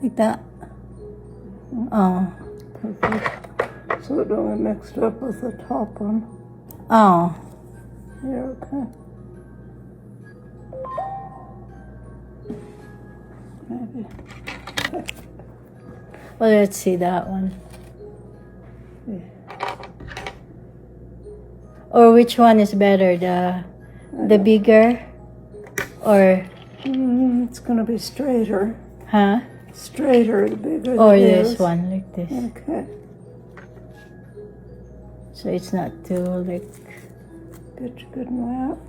Like that. Oh. Perfect. So it don't get mixed up with the top one. Oh. Yeah, okay. Maybe. Well, let's see that one. Or which one is better, the bigger, or It's gonna be straighter. huh? Straighter, the bigger Or it this is. one like this. Okay. So it's not too like. Get you good and wet.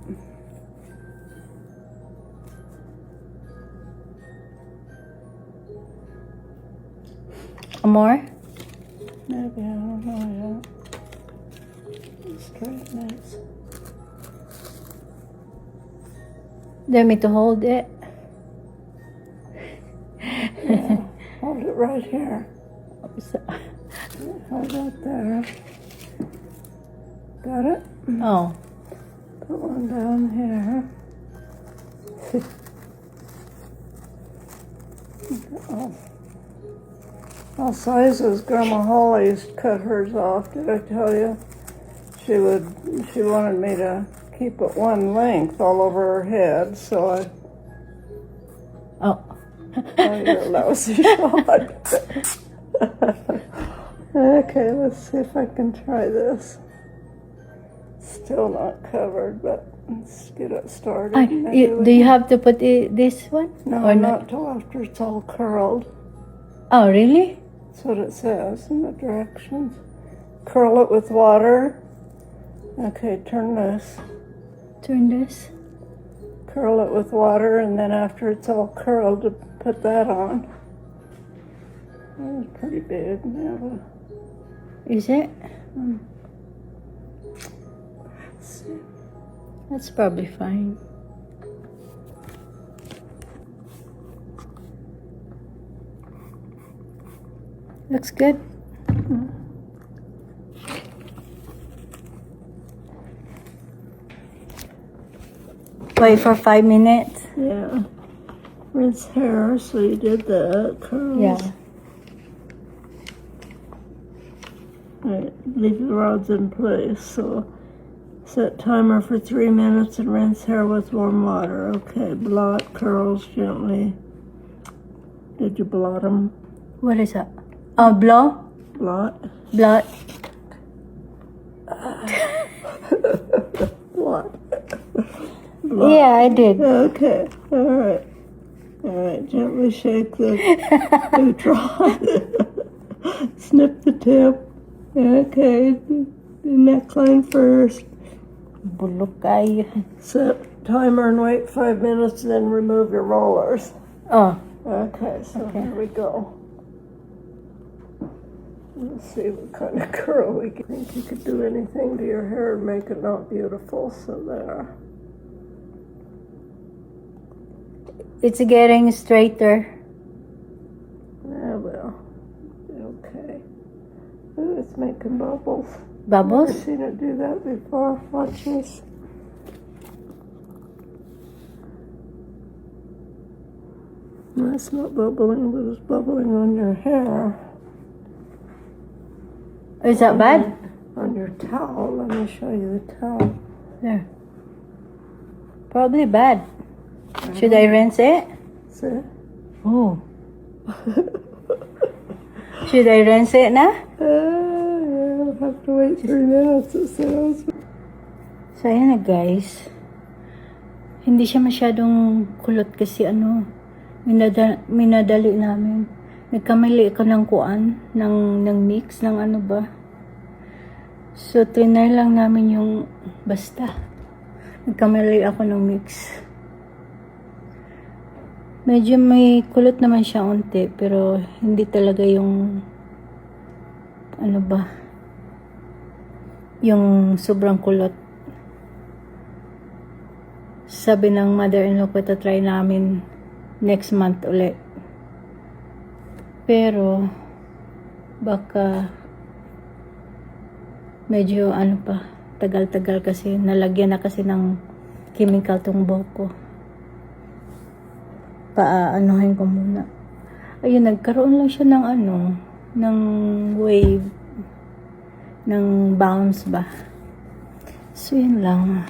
More? Maybe, I don't know yet. Straight nice. Do you want me to hold it? Yeah. Hold it right here. Hold it there. Got it? Oh. Put one down here. Oh. All sizes. Grandma Holly's cut hers off. Did I tell you? She wanted me to keep it one length all over her head, so I. Oh. Oh, you're a lousy shot. Okay, let's see if I can try this. Still not covered, but let's get it started. Do you have to put this one? No, or not till after it's all curled. Oh, really? That's what it says in the directions. Curl it with water. Okay, turn this. Turn this. Curl it with water, and then after it's all curled, to put that on. That was pretty big. Yeah, Is it? let's see. That's probably fine. Looks good. Wait for 5 minutes. Yeah. Rinse hair, so you did that. Curls. Yeah. Right, leave the rods in place. So set timer for 3 minutes and rinse hair with warm water. Okay, blot curls gently. Did you blot them? What is that? Oh, blow? Blot? Blood. Blot. Yeah, I did. Okay, alright. Alright, gently shake the neutron. Snip the tip. Okay, the neckline first. Bulok kayo. Set timer and wait 5 minutes, then remove your rollers. Oh, Okay, so here we go. Let's see what kind of curl we can. Think you could do anything to your hair and make it not beautiful, so there. it's getting straighter. Yeah, well, okay. Ooh, it's making bubbles. Bubbles? I've seen it do that before. Watch this. That's not bubbling, but it's bubbling on your hair. Is that bad? On your towel. Let me show you the towel. There. Probably bad. Should I rinse it? See? Oh. Should I rinse it na? Yeah, I'll have to wait 3 minutes, it says. So, ayan na guys. Hindi siya masyadong kulot kasi minadali namin. Nagkamali ako ng kuan, ng mix, ng ano ba. So, trinay lang namin yung basta. Nagkamali ako ng mix. Medyo may kulot naman siya unti, pero hindi talaga yung ano ba, yung sobrang kulot. Sabi ng mother-in-law ko, try namin next month ulit. Pero baka medyo ano pa, tagal-tagal kasi nalagyan na kasi ng chemical tong buhok ko. Paanohin ko muna. Ayun, nagkaroon lang siya ng ano, ng wave, ng bounce ba. So, yun lang.